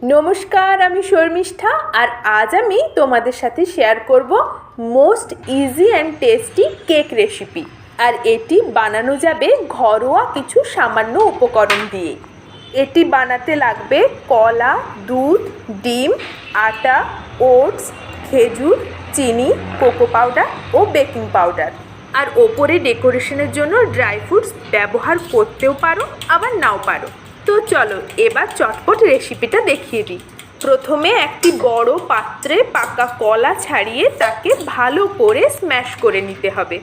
নমস্কার, আমি শর্মিষ্ঠা। আর আজ আমি তোমাদের সাথে শেয়ার করব most easy and tasty cake recipe. আর এটি বানানো যাবে ঘরোয়া কিছু সামান্য উপকরণ দিয়ে। এটি বানাতে লাগবে কলা, দুধ, ডিম, আটা, ওটস, খেজুর, চিনি, কোকো পাউডার ও বেকিং পাউডার। আর ওপরে ডেকোরেশনের জন্য ড্রাই ফ্রুটস ব্যবহার করতেও পারো, আবার নাও পারো। তো চলো এবার চটপট রেসিপিটা দেখিয়ে দিই। প্রথমে একটি বড় পাত্রে পাকা কলা ছাড়িয়ে তাকে ভালো করে স্ম্যাশ করে নিতে হবে।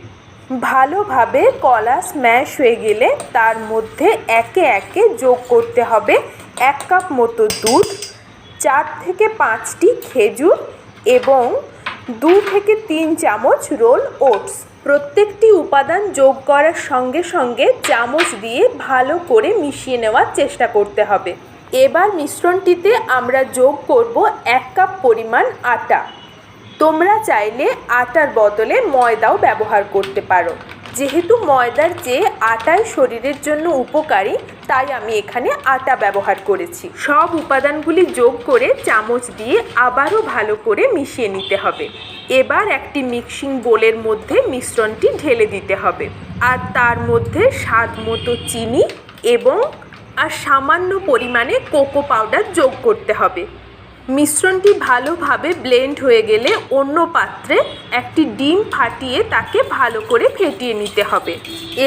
ভালোভাবে কলা স্ম্যাশ হয়ে গেলে তার মধ্যে একে একে যোগ করতে হবে 1 কাপ মতো দুধ, 4 থেকে 5টি খেজুর এবং 2 থেকে 3 চামচ রোল ওটস। প্রত্যেকটি উপাদান যোগ করার সঙ্গে সঙ্গে চামচ দিয়ে ভালো করে মিশিয়ে নেওয়ার চেষ্টা করতে হবে। এবার মিশ্রণটিতে আমরা যোগ করব 1 কাপ পরিমাণ আটা। তোমরা চাইলে আটার বদলে ময়দাও ব্যবহার করতে পারো। যেহেতু ময়দার চেয়ে আটাই শরীরের জন্য উপকারী, তাই আমি এখানে আটা ব্যবহার করেছি। সব উপাদানগুলি যোগ করে চামচ দিয়ে আবারও ভালো করে মিশিয়ে নিতে হবে। এবার একটি মিক্সিং বোলের মধ্যে মিশ্রণটি ঢেলে দিতে হবে। আর তার মধ্যে স্বাদ মতো চিনি এবং সামান্য পরিমাণে কোকো পাউডার যোগ করতে হবে। মিশ্রণটি ভালোভাবে ব্লেন্ড হয়ে গেলে অন্য পাত্রে একটি ডিম ফাটিয়ে তাকে ভালো করে ফেটিয়ে নিতে হবে।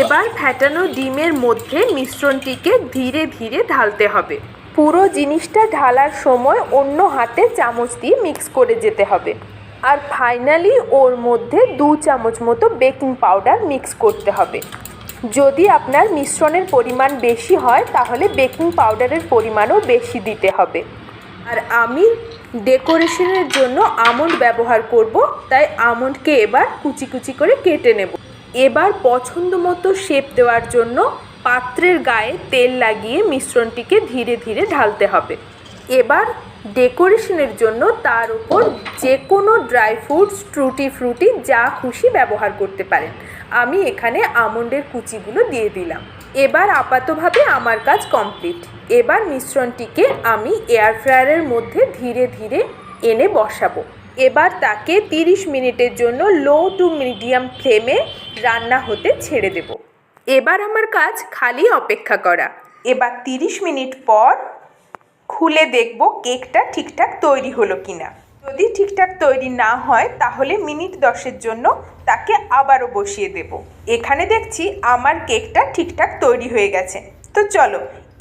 এবার ফেটানো ডিমের মধ্যে মিশ্রণটিকে ধীরে ধীরে ঢালতে হবে। পুরো জিনিসটা ঢালার সময় অন্য হাতে চামচ দিয়ে মিক্স করে যেতে হবে। আর ফাইনালি ওর মধ্যে 2 চামচ মতো বেকিং পাউডার মিক্স করতে হবে। যদি আপনার মিশ্রণের পরিমাণ বেশি হয় তাহলে বেকিং পাউডারের পরিমাণও বেশি দিতে হবে। আর আমি ডেকোরেশনের জন্য আমন্ড ব্যবহার করব, তাই আমন্ডকে এবার কুচি কুচি করে কেটে নেব। এবার পছন্দ মতো শেপ দেওয়ার জন্য পাত্রের গায়ে তেল লাগিয়ে মিশ্রণটিকে ধীরে ধীরে ঢালতে হবে। এবার ডেকোরেশনের জন্য তার উপর যে কোনো ড্রাই ফ্রুটস, টুটি ফ্রুটি যা খুশি ব্যবহার করতে পারেন। আমি এখানে আমন্ডের কুচিগুলো দিয়ে দিলাম। এবার আপাতভাবে আমার কাজ কমপ্লিট। এবার মিশ্রণটিকে আমি এয়ার ফ্রায়ারের মধ্যে ধীরে ধীরে এনে বসাবো। এবার তাকে 30 মিনিটের জন্য লো টু মিডিয়াম ফ্লেমে রান্না হতে ছেড়ে দেব। এবার আমার কাজ খালি অপেক্ষা করা। এবার 30 মিনিট পর খুলে দেখব কেকটা ঠিকঠাক তৈরি হলো কিনা। যদি ঠিকঠাক তৈরি না হয় তাহলে মিনিট 10-এর জন্য তাকে আবারও বসিয়ে দেব। এখানে দেখছি আমার কেকটা ঠিকঠাক তৈরি হয়ে গেছে। তো চলো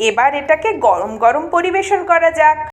এবার এটাকে গরম গরম পরিবেশন করা যাক।